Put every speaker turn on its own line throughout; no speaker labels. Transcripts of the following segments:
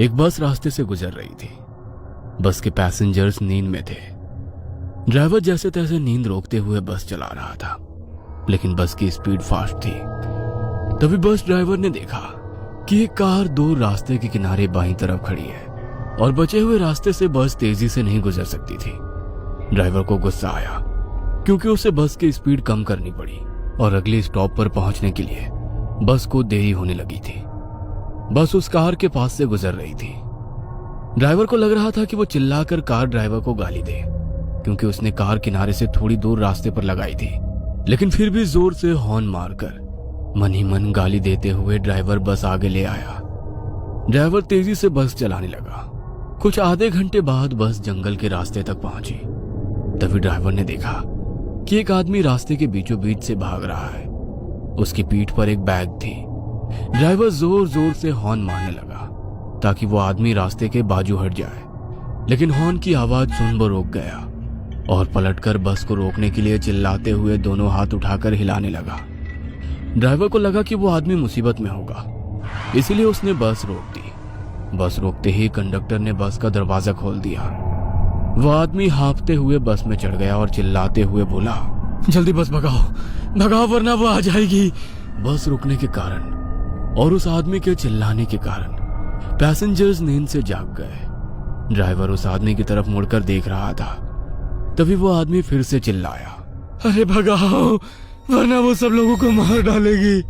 एक बस रास्ते से गुजर रही थी। बस के पैसेंजर्स नींद में थे। ड्राइवर जैसे तैसे नींद रोकते हुए बस चला रहा था, लेकिन बस की स्पीड फास्ट थी। तभी बस ड्राइवर ने देखा कि एक कार दूर रास्ते के किनारे बाईं तरफ खड़ी है और बचे हुए रास्ते से बस तेजी से नहीं गुजर सकती थी। ड्राइवर को गुस्सा आया क्योंकि उसे बस की स्पीड कम करनी पड़ी और अगले स्टॉप पर पहुंचने के लिए बस को देरी होने लगी थी। बस उस कार के पास से गुजर रही थी। ड्राइवर को लग रहा था कि वो चिल्लाकर कार ड्राइवर को गाली दे, क्योंकि उसने कार किनारे से थोड़ी दूर रास्ते पर लगाई थी, लेकिन फिर भी जोर से हॉर्न मारकर मन ही मन गाली देते हुए ड्राइवर बस आगे ले आया। ड्राइवर तेजी से बस चलाने लगा। कुछ आधे घंटे बाद बस जंगल के रास्ते तक पहुंची। तभी ड्राइवर ने देखा कि एक आदमी रास्ते के बीचों बीच से भाग रहा है। उसकी पीठ पर एक बैग थी। ड्राइवर जोर जोर से हॉर्न मारने लगा ताकि वो आदमी रास्ते के बाजू हट जाए, लेकिन हॉर्न की आवाज सुन वो रुक गया और पलटकर बस को रोकने के लिए चिल्लाते हुए दोनों हाथ उठाकर हिलाने लगा। ड्राइवर को लगा कि वो आदमी मुसीबत में होगा, इसीलिए उसने बस रोक दी। बस रोकते ही कंडक्टर ने बस का दरवाजा खोल दिया। वो आदमी हाँफते हुए बस में चढ़ गया और चिल्लाते हुए बोला, जल्दी बस भगाओ, भगाओ वरना वो आ जाएगी। बस रुकने के कारण और उस आदमी के चिल्लाने के कारण पैसेंजर्स नींद से जाग गए। ड्राइवर उस आदमी की तरफ मुड़कर देख रहा था। तभी वो आदमी फिर से चिल्लाया, अरे भगाओ वरना वो सब लोगों को मार डालेगी।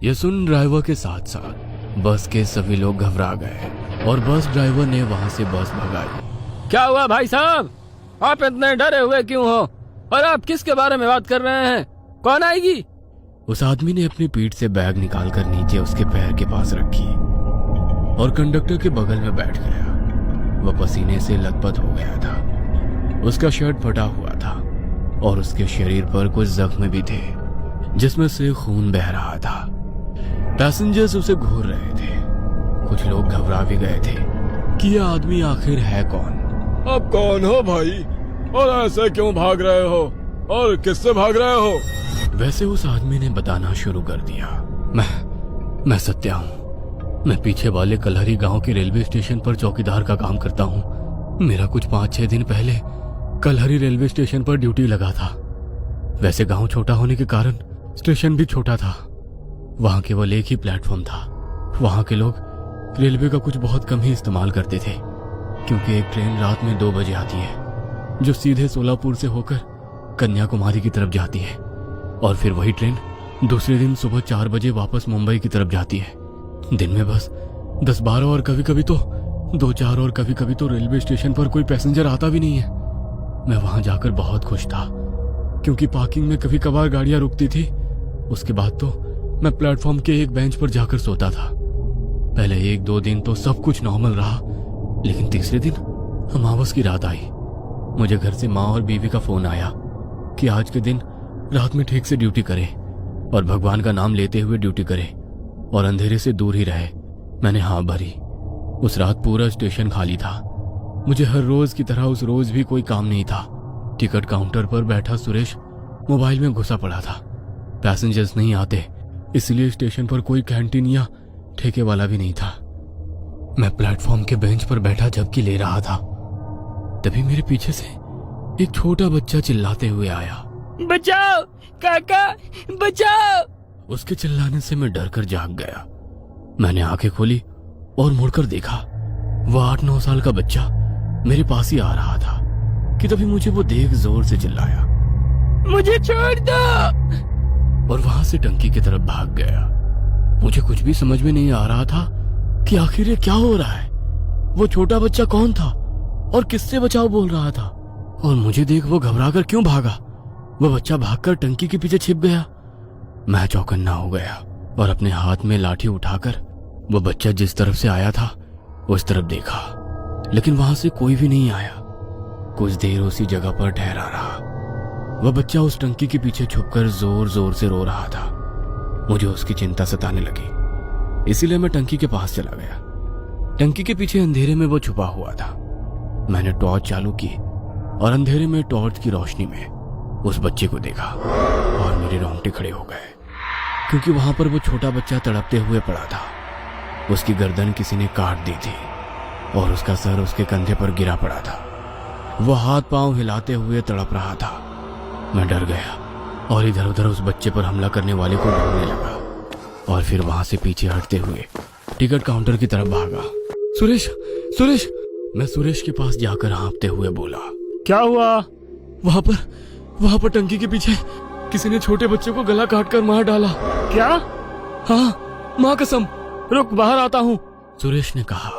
ये सुन ड्राइवर के साथ साथ बस के सभी लोग घबरा गए और बस ड्राइवर ने वहां से बस भगाई।
क्या हुआ भाई साहब, आप इतने डरे हुए क्यों हो और आप किसके बारे में बात कर रहे हैं? कौन आएगी?
उस आदमी ने अपनी पीठ से बैग निकालकर नीचे उसके पैर के पास रखी और कंडक्टर के बगल में बैठ गया। वह पसीने से लथपथ हो गया था। उसका शर्ट फटा हुआ था और उसके शरीर पर कुछ जख्म भी थे जिसमें से खून बह रहा था। पैसेंजर्स उसे घूर रहे थे। कुछ लोग घबरा भी गए थे कि यह आदमी आखिर है कौन।
आप कौन हो भाई और ऐसे क्यों भाग रहे हो और किससे भाग रहे हो?
वैसे उस आदमी ने बताना शुरू कर दिया, मैं सत्या हूँ। मैं पीछे वाले कलहरी गांव के रेलवे स्टेशन पर चौकीदार का काम करता हूँ। मेरा कुछ 5-6 दिन पहले कलहरी रेलवे स्टेशन पर ड्यूटी लगा था। वैसे गांव छोटा होने के कारण स्टेशन भी छोटा था। वहां केवल एक ही प्लेटफॉर्म था। वहां के लोग रेलवे का कुछ बहुत कम ही इस्तेमाल करते थे, क्योंकि एक ट्रेन रात में 2 बजे आती है जो सीधे सोलापुर से होकर कन्याकुमारी की तरफ जाती है, और फिर वही ट्रेन दूसरे दिन सुबह 4 बजे वापस मुंबई की तरफ जाती है। दिन में बस 10-12 और कभी कभी तो 2-4 और कभी कभी तो रेलवे स्टेशन पर कोई पैसेंजर आता भी नहीं है। मैं वहां जाकर बहुत खुश था, क्योंकि पार्किंग में कभी कभार गाड़ियां रुकती थी। उसके बाद तो मैं प्लेटफॉर्म के एक बेंच पर जाकर सोता था। पहले 1-2 दिन तो सब कुछ नॉर्मल रहा, लेकिन तीसरे दिन अमावस की रात आई। मुझे घर से माँ और बीवी का फोन आया कि आज के दिन रात में ठीक से ड्यूटी करे और भगवान का नाम लेते हुए ड्यूटी करे और अंधेरे से दूर ही रहे। मैंने हाँ भरी। उस रात पूरा स्टेशन खाली था। मुझे हर रोज की तरह उस रोज भी कोई काम नहीं था। टिकट काउंटर पर बैठा सुरेश मोबाइल में घुसा पड़ा था। पैसेंजर्स नहीं आते, इसलिए स्टेशन पर कोई कैंटीन या ठेके वाला भी नहीं था। मैं प्लेटफॉर्म के बेंच पर बैठा झपकी ले रहा था। तभी मेरे पीछे से एक छोटा बच्चा चिल्लाते हुए आया,
बचाओ काका बचाओ।
उसके चिल्लाने से मैं डर कर जाग गया। मैंने आंखें खोली और मुड़कर देखा। वह 8-9 साल का बच्चा मेरे पास ही आ रहा था कि तभी मुझे वो देख जोर से चिल्लाया,
मुझे छोड़ दो,
और वहां से टंकी की तरफ भाग गया। मुझे कुछ भी समझ में नहीं आ रहा था कि आखिर ये क्या हो रहा है। वो छोटा बच्चा कौन था और किससे बचाओ बोल रहा था, और मुझे देख वो घबराकर क्यों भागा। वो बच्चा भागकर टंकी के पीछे छिप गया। मैं चौकन्ना हो गया और अपने हाथ में लाठी उठाकर वो बच्चा जिस तरफ से आया था उस तरफ देखा, लेकिन वहां से कोई भी नहीं आया। कुछ देर उसी जगह पर ठहरा रहा। वह बच्चा उस टंकी के पीछे छुपकर जोर जोर से रो रहा था। मुझे उसकी चिंता सताने लगी, इसीलिए मैं टंकी के पास चला गया। टंकी के पीछे अंधेरे में वो छुपा हुआ था। मैंने टॉर्च चालू की और अंधेरे में टॉर्च की रोशनी में उस बच्चे को देखा और मेरे रोंगटे खड़े हो गए, क्योंकि वहां पर वो छोटा बच्चा तड़पते हुए पड़ा था। उसकी गर्दन किसी ने काट दी थी और उसका सर उसके कंधे पर गिरा पड़ा था। वो हाथ पांव हिलाते हुए तड़प रहा था। मैं डर गया और इधर उधर उस बच्चे पर हमला करने वाले को ढूंढने लगा और फिर वहां से पीछे हटते हुए टिकट काउंटर की तरफ भागा। सुरेश, सुरेश! मैं सुरेश के पास जाकर हाँफते हुए बोला,
क्या हुआ?
वहां पर टंकी के पीछे किसी ने छोटे बच्चे को गला काट कर मार डाला।
क्या?
हाँ, माँ कसम।
रुक, बाहर आता हूँ।
सुरेश ने कहा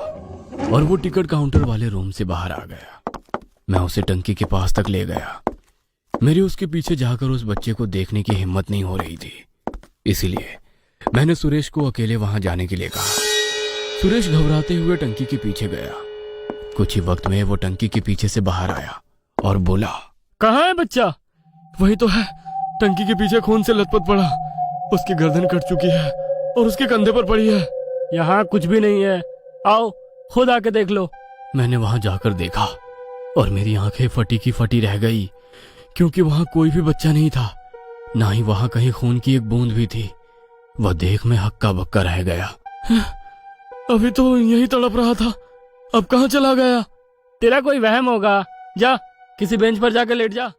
और वो टिकट काउंटर वाले रूम से बाहर आ गया। मैं उसे टंकी के पास तक ले गया। मेरी उसके पीछे जाकर उस बच्चे को देखने की हिम्मत नहीं हो रही थी, इसीलिए मैंने सुरेश को अकेले वहां जाने के लिए कहा। सुरेश घबराते हुए टंकी के पीछे गया। कुछ ही वक्त में वो टंकी के पीछे से बाहर आया और बोला,
कहाँ है बच्चा?
वही तो है, टंकी के पीछे खून से लथपथ पड़ा। उसकी गर्दन कट चुकी है और उसके कंधे पर पड़ी है।
यहाँ कुछ भी नहीं है, आओ खुद आके देख लो।
मैंने वहां जाकर देखा और मेरी आंखें फटी की फटी रह गई, क्योंकि वहां कोई भी बच्चा नहीं था, ना ही वहां कहीं खून की एक बूंद भी थी। वह देख में हक्का बक्का रह गया। अभी तो यही तड़प रहा था, अब कहाँ चला गया?
तेरा कोई वहम होगा, जा किसी बेंच पर जाकर लेट जा।